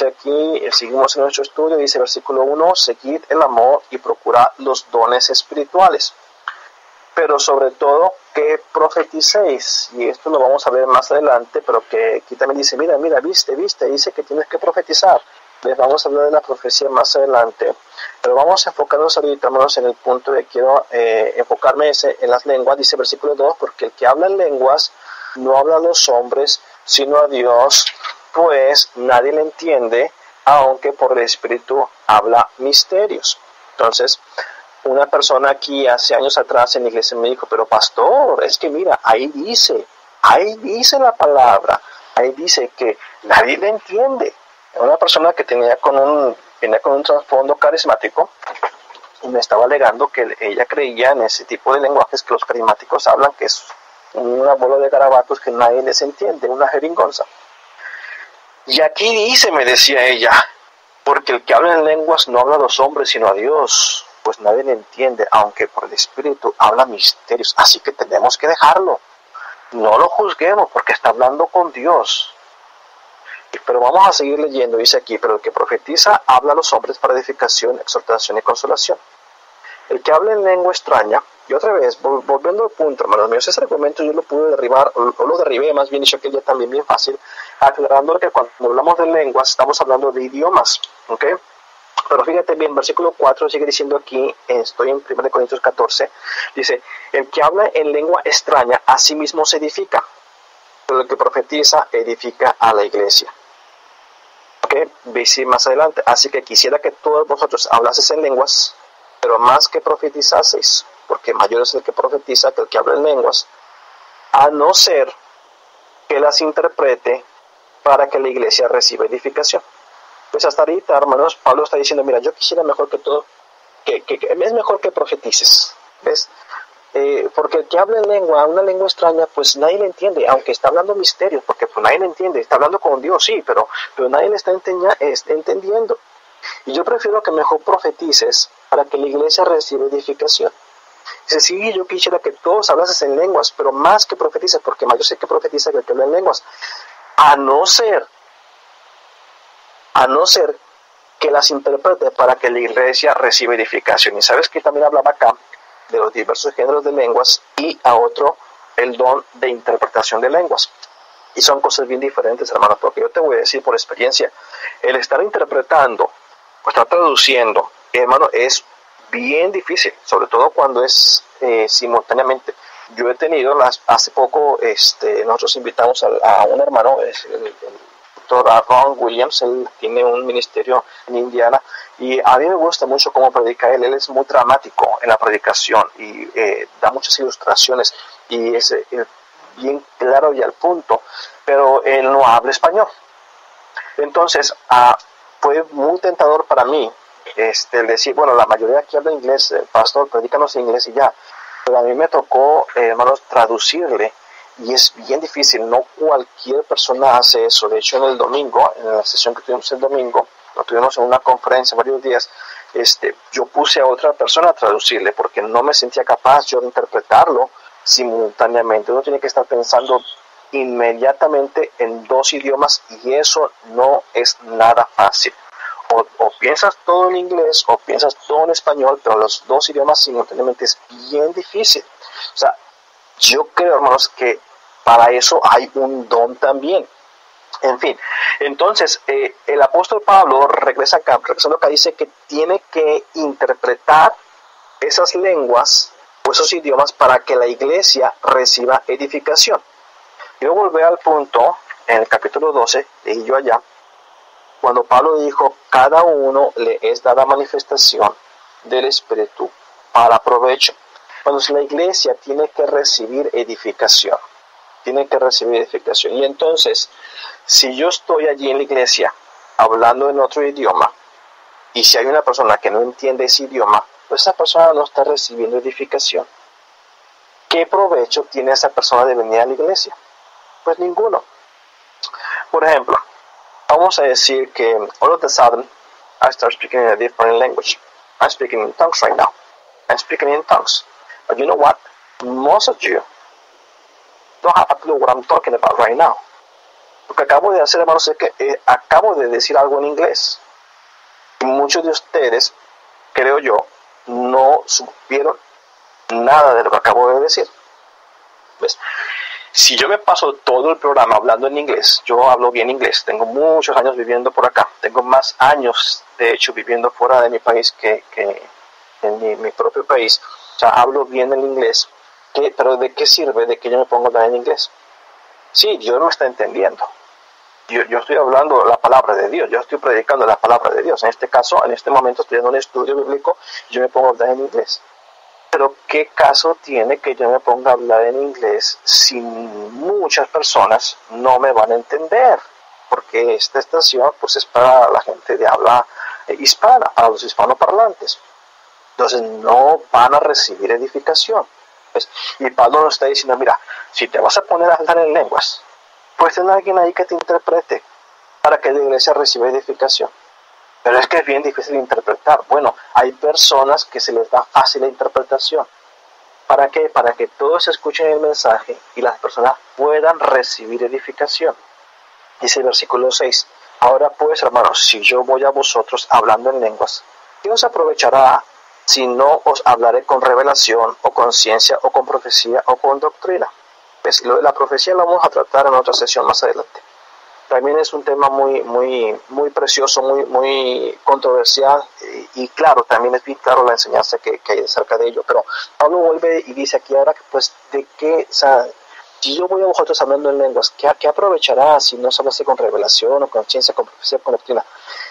dice aquí, seguimos en nuestro estudio, dice versículo 1, seguid el amor y procurad los dones espirituales, pero sobre todo que profeticéis, y esto lo vamos a ver más adelante, pero que aquí también dice, mira, viste, dice que tienes que profetizar. Les vamos a hablar de la profecía más adelante, pero vamos a enfocarnos ahorita, hermanos, en el punto de quiero enfocarme en las lenguas. Dice versículo 2, porque el que habla en lenguas no habla a los hombres, sino a Dios, pues nadie le entiende, aunque por el Espíritu habla misterios. Entonces, una persona aquí hace años atrás en la iglesia me dijo, pero pastor, es que mira, ahí dice la palabra, ahí dice que nadie le entiende. Una persona que venía con un trasfondo carismático y me estaba alegando que ella creía en ese tipo de lenguajes que los carismáticos hablan, que es una bola de garabatos que nadie les entiende, una jeringonza. Y aquí dice, me decía ella, porque el que habla en lenguas no habla a los hombres sino a Dios, pues nadie le entiende, aunque por el Espíritu habla misterios. Así que tenemos que dejarlo, no lo juzguemos porque está hablando con Dios. Pero vamos a seguir leyendo, dice aquí, pero el que profetiza habla a los hombres para edificación, exhortación y consolación. El que habla en lengua extraña, y otra vez, volviendo al punto, hermanos míos, ese argumento yo lo pude derribar, o lo derribé, más bien dicho, que ya también bien fácil, aclarando que cuando hablamos de lenguas, estamos hablando de idiomas, ¿ok? Pero fíjate bien, versículo 4 sigue diciendo aquí, estoy en 1 Corintios 14, dice, el que habla en lengua extraña, a sí mismo se edifica, pero el que profetiza, edifica a la iglesia. Veis más adelante, así que quisiera que todos vosotros hablaseis en lenguas, pero más que profetizaseis, porque mayor es el que profetiza que el que habla en lenguas, a no ser que las interprete para que la iglesia reciba edificación. Pues hasta ahorita, hermanos, Pablo está diciendo, mira, yo quisiera mejor que todo, que es mejor que profetices, ¿ves? Porque el que habla en lengua, una lengua extraña, pues nadie le entiende, aunque está hablando misterios, porque pues nadie le entiende, está hablando con Dios, sí, pero nadie le está entendiendo. Y yo prefiero que mejor profetices para que la iglesia reciba edificación. Dice, sí, yo quisiera que todos hablases en lenguas, pero más que profetices, porque más yo sé que profetiza que el que habla en lenguas, a no ser que las interprete para que la iglesia reciba edificación. Y sabes que también hablaba acá de los diversos géneros de lenguas y a otro el don de interpretación de lenguas. Y son cosas bien diferentes, hermanos, porque yo te voy a decir por experiencia, el estar interpretando o estar traduciendo, hermano, es bien difícil, sobre todo cuando es simultáneamente. Yo he tenido, hace poco, nosotros invitamos a un hermano, el doctor Ron Williams, él tiene un ministerio en Indiana, y a mí me gusta mucho cómo predica él es muy dramático en la predicación, y da muchas ilustraciones, y es bien claro y al punto, pero él no habla español. Entonces, fue muy tentador para mí, decir, bueno, la mayoría aquí habla inglés, pastor, predícanos en inglés y ya, pero a mí me tocó, hermanos, traducirle, y es bien difícil, no cualquier persona hace eso. De hecho, en el domingo, en la sesión que tuvimos el domingo, lo tuvimos en una conferencia varios días, yo puse a otra persona a traducirle, porque no me sentía capaz yo de interpretarlo simultáneamente. Uno tiene que estar pensando inmediatamente en dos idiomas, y eso no es nada fácil. O piensas todo en inglés, o piensas todo en español, pero los dos idiomas simultáneamente es bien difícil. O sea, yo creo, hermanos, que para eso hay un don también. En fin, entonces, el apóstol Pablo regresando acá, dice que tiene que interpretar esas lenguas o esos idiomas para que la iglesia reciba edificación. Yo volví al punto, en el capítulo 12, leí yo allá, cuando Pablo dijo, cada uno le es dada manifestación del Espíritu para provecho. Cuando la iglesia tiene que recibir edificación, y entonces, si yo estoy allí en la iglesia hablando en otro idioma, y si hay una persona que no entiende ese idioma, pues esa persona no está recibiendo edificación. ¿Qué provecho tiene esa persona de venir a la iglesia? Pues ninguno. Por ejemplo, vamos a decir que all of a sudden I start speaking in a different language. I'm speaking in tongues right now. I'm speaking in tongues. But you know what? Most of you don't have a clue what I'm talking about right now. Lo que acabo de hacer, hermanos, es que acabo de decir algo en inglés. Y muchos de ustedes, creo yo, no supieron nada de lo que acabo de decir. ¿Ves? Si yo me paso todo el programa hablando en inglés, yo hablo bien inglés, tengo muchos años viviendo por acá, tengo más años, de hecho, viviendo fuera de mi país que en mi propio país. O sea, hablo bien el inglés, pero ¿de qué sirve de que yo me ponga a hablar en inglés? Sí, Dios no está entendiendo. Yo estoy hablando la palabra de Dios, yo estoy predicando la palabra de Dios. En este caso, en este momento estoy en un estudio bíblico y yo me pongo a hablar en inglés. Pero ¿qué caso tiene que yo me ponga a hablar en inglés si muchas personas no me van a entender? Porque esta estación pues es para la gente de habla hispana, para los hispanoparlantes. Entonces no van a recibir edificación. ¿Ves? Y Pablo nos está diciendo, mira, si te vas a poner a hablar en lenguas, pues ten a alguien ahí que te interprete para que la iglesia reciba edificación. Pero es que es bien difícil de interpretar. Bueno, hay personas que se les da fácil la interpretación. ¿Para qué? Para que todos escuchen el mensaje y las personas puedan recibir edificación. Dice el versículo 6. Ahora pues, hermanos, si yo voy a vosotros hablando en lenguas, ¿qué os aprovechará si no os hablaré con revelación, o con ciencia, o con profecía, o con doctrina? Pues, la profecía la vamos a tratar en otra sesión más adelante. También es un tema muy precioso, muy controversial, y claro, también es bien claro la enseñanza que hay acerca de ello. Pero Pablo vuelve y dice aquí ahora que pues de qué, o sea, si yo voy a vosotros hablando en lenguas, ¿qué aprovechará si no se hace con revelación, o con ciencia, con profecía, con doctrina?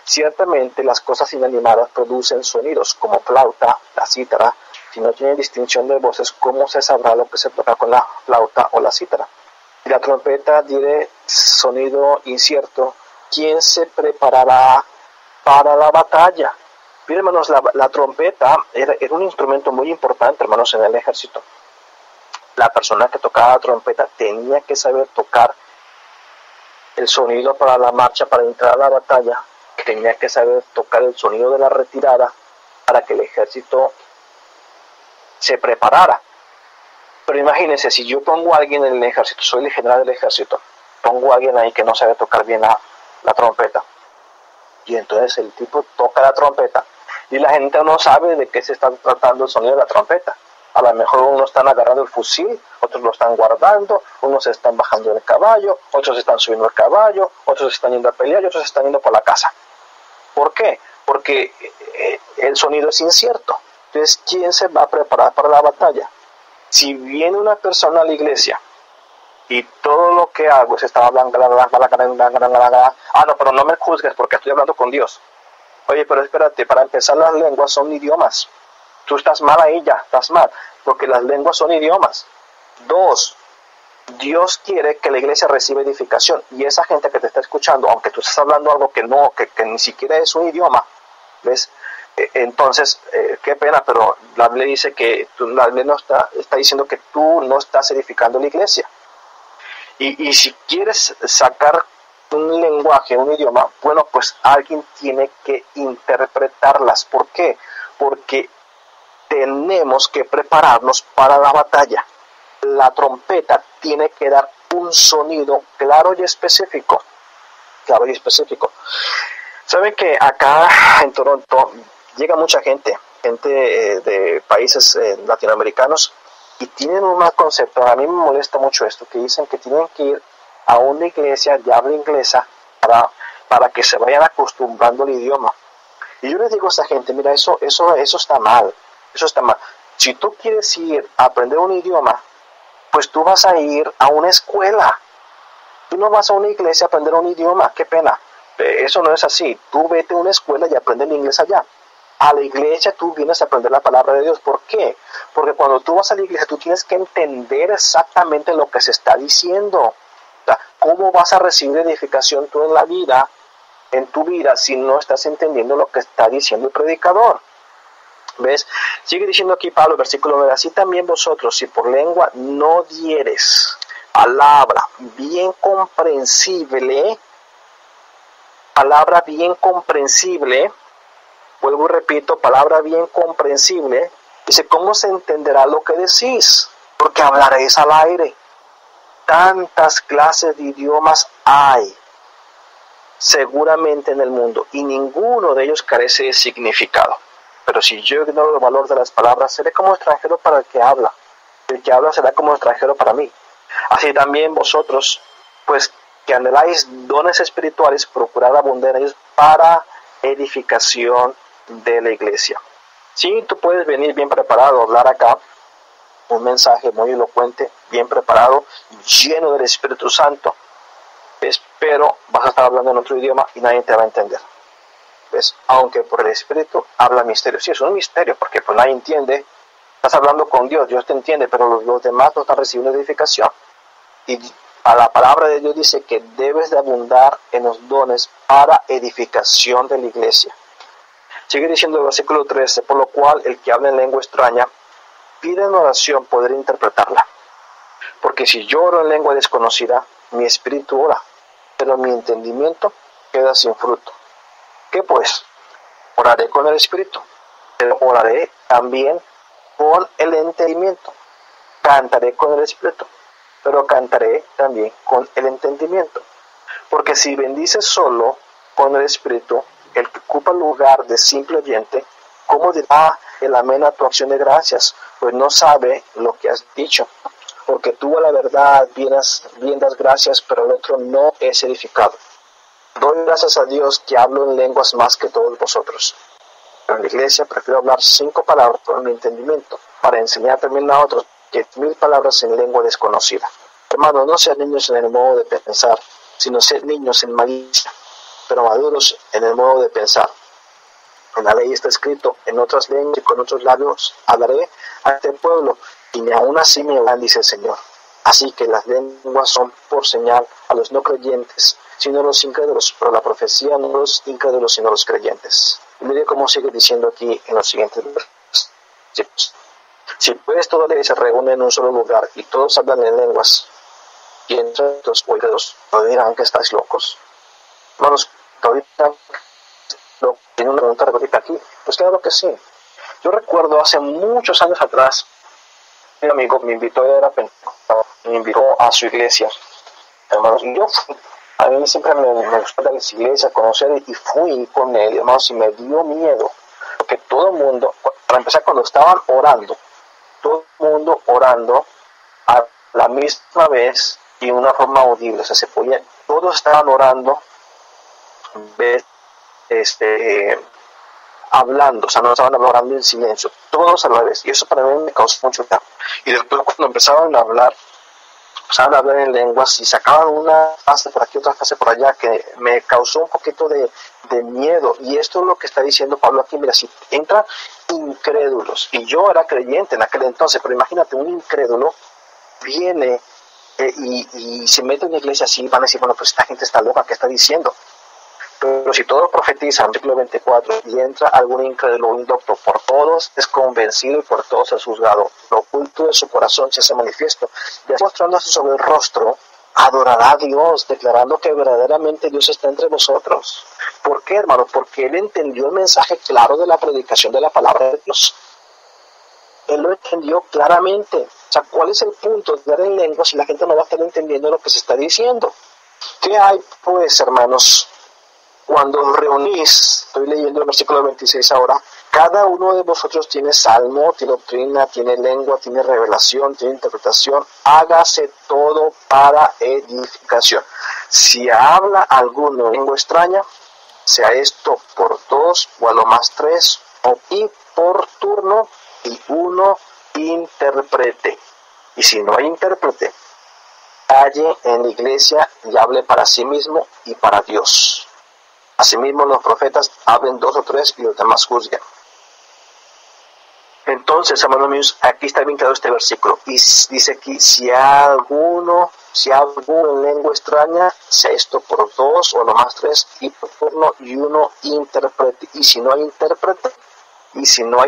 Ciertamente las cosas inanimadas producen sonidos, como flauta, la cítara. Si no tienen distinción de voces, ¿cómo se sabrá lo que se toca con la flauta o la cítara? Y la trompeta tiene sonido incierto. ¿Quién se preparará para la batalla? Miren, hermanos, la trompeta era un instrumento muy importante, hermanos, en el ejército. La persona que tocaba la trompeta tenía que saber tocar el sonido para la marcha, para entrar a la batalla. Tenía que saber tocar el sonido de la retirada para que el ejército se preparara. Pero imagínense, si yo pongo a alguien en el ejército, soy el general del ejército, pongo a alguien ahí que no sabe tocar bien la trompeta, y entonces el tipo toca la trompeta, y la gente no sabe de qué se está tratando el sonido de la trompeta. A lo mejor unos están agarrando el fusil, otros lo están guardando, unos se están bajando del caballo, otros están subiendo al caballo, otros están yendo a pelear y otros están yendo por la casa. ¿Por qué? Porque el sonido es incierto. Entonces, ¿quién se va a preparar para la batalla? Si viene una persona a la iglesia y todo lo que hago es estar hablando, no, pero no me juzgues porque estoy hablando con Dios. Oye, pero espérate, para empezar, las lenguas son idiomas. Tú estás mal ahí ya, estás mal, porque las lenguas son idiomas. 2, Dios quiere que la iglesia reciba edificación, y esa gente que te está escuchando, aunque tú estés hablando algo que ni siquiera es un idioma, ¿ves? Entonces, qué pena, pero la Biblia dice que la Biblia no está diciendo que tú no estás edificando la iglesia. Y si quieres sacar un lenguaje, un idioma, bueno, pues alguien tiene que interpretarlas. ¿Por qué? Porque tenemos que prepararnos para la batalla. La trompeta tiene que dar un sonido claro y específico. Claro y específico. ¿Saben que acá en Toronto llega mucha gente de países latinoamericanos, y tienen un mal concepto? A mí me molesta mucho esto, que dicen que tienen que ir a una iglesia de habla inglesa para que se vayan acostumbrando al idioma. Y yo les digo a esa gente, mira, eso está mal, eso está mal. Si tú quieres ir a aprender un idioma, pues tú vas a ir a una escuela. Tú no vas a una iglesia a aprender un idioma, qué pena. Eso no es así. Tú vete a una escuela y aprende el inglés allá. A la iglesia tú vienes a aprender la palabra de Dios. ¿Por qué? Porque cuando tú vas a la iglesia tú tienes que entender exactamente lo que se está diciendo. O sea, ¿cómo vas a recibir edificación tú en la vida, en tu vida, si no estás entendiendo lo que está diciendo el predicador? ¿Ves? Sigue diciendo aquí Pablo, versículo 9, así también vosotros, si por lengua no dieres palabra bien comprensible, vuelvo y repito, palabra bien comprensible, dice, ¿cómo se entenderá lo que decís? Porque hablaréis al aire. tantas clases de idiomas hay seguramente en el mundo y ninguno de ellos carece de significado. Pero si yo ignoro el valor de las palabras, seré como extranjero para el que habla. El que habla será como extranjero para mí. Así también vosotros, pues que anheláis dones espirituales, procurad abundar en ellos para edificación de la iglesia. Sí, tú puedes venir bien preparado a hablar acá, un mensaje muy elocuente, bien preparado, lleno del Espíritu Santo, ¿ves? Pero vas a estar hablando en otro idioma y nadie te va a entender, ¿ves? Aunque por el Espíritu habla misterio. Sí, es un misterio, porque pues nadie entiende. Estás hablando con Dios, Dios te entiende, pero los demás no están recibiendo edificación. Y a la palabra de Dios dice que debes de abundar en los dones para edificación de la iglesia. Sigue diciendo el versículo 13, por lo cual el que habla en lengua extraña pide en oración poder interpretarla. Porque si yo oro en lengua desconocida, mi espíritu ora, pero mi entendimiento queda sin fruto. ¿Qué pues? Oraré con el espíritu, pero oraré también con el entendimiento. Cantaré con el espíritu, pero cantaré también con el entendimiento. Porque si bendices solo con el espíritu, el que ocupa el lugar de simple oyente, ¿cómo dirá el amén a tu acción de gracias? Pues no sabe lo que has dicho. Porque tú a la verdad bien das gracias, pero el otro no es edificado. Doy gracias a Dios que hablo en lenguas más que todos vosotros. Pero en la iglesia prefiero hablar 5 palabras por mi entendimiento, para enseñar también a otros que 1000 palabras en lengua desconocida. Hermanos, no sean niños en el modo de pensar, sino ser niños en malicia, pero maduros en el modo de pensar. En la ley está escrito, en otras lenguas y con otros labios hablaré a este pueblo, y ni aún así me oirán, dice el Señor. Así que las lenguas son por señal a los no creyentes, sino a los incrédulos, pero la profecía no a los incrédulos, sino a los creyentes. Y mire cómo sigue diciendo aquí en los siguientes versículos. Si pues toda la iglesia se reúne en un solo lugar y todos hablan en lenguas, y entre los oídos, ¿no dirán que estáis locos? Hermanos, ahorita tiene una pregunta retórica aquí. Pues claro que sí. Yo recuerdo hace muchos años atrás, un amigo me invitó a su iglesia, hermanos, y yo fui. A mí siempre me gustó la iglesia, conocer, y fui con él, hermanos, y me dio miedo, porque todo el mundo, para empezar, cuando estaban orando, todo el mundo orando a la misma vez y de una forma audible, o sea, se podía, todos estaban orando, hablando, o sea, no estaban orando en silencio, todos a la vez, y eso para mí me causó mucho temor. Y después cuando empezaban a hablar en lenguas y sacaban una frase por aquí, otra frase por allá, que me causó un poquito de miedo. Y esto es lo que está diciendo Pablo aquí. Mira, si entran incrédulos, y yo era creyente en aquel entonces, pero imagínate, un incrédulo viene y se mete en la iglesia así, van a decir, bueno, pues esta gente está loca, ¿qué está diciendo? Pero si todos profetizan, versículo 24, y entra algún incrédulo o indocto, por todos es convencido y por todos es juzgado. Lo oculto de su corazón se hace manifiesto. Y así mostrándose sobre el rostro, adorará a Dios, declarando que verdaderamente Dios está entre vosotros. ¿Por qué, hermano? Porque él entendió el mensaje claro de la predicación de la palabra de Dios. Él lo entendió claramente. O sea, ¿cuál es el punto de dar en lengua si la gente no va a estar entendiendo lo que se está diciendo? ¿Qué hay, pues, hermanos? Cuando os reunís, estoy leyendo el versículo 26 ahora, cada uno de vosotros tiene salmo, tiene doctrina, tiene lengua, tiene revelación, tiene interpretación, hágase todo para edificación. Si habla alguno en lengua extraña, sea esto por 2 o a lo más 3, y por turno, y uno interprete. Y si no hay intérprete, calle en la iglesia y hable para sí mismo y para Dios. Asimismo, los profetas hablen 2 o 3 y los demás juzguen. Entonces, hermanos míos, aquí está bien claro este versículo. Y dice aquí, si alguno en lengua extraña, sea esto por 2 o lo más 3 y por turno y uno interprete. Y si no hay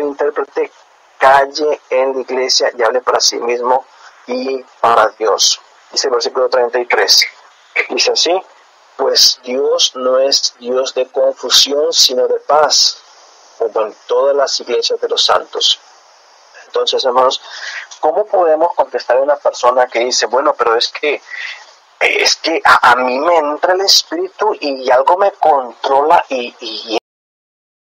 intérprete, calle en la iglesia y hable para sí mismo y para Dios. Dice el versículo 33. Dice así. Pues Dios no es Dios de confusión, sino de paz, como en todas las iglesias de los santos. Entonces, hermanos, ¿cómo podemos contestar a una persona que dice, bueno, pero es que a mí me entra el espíritu y algo me controla y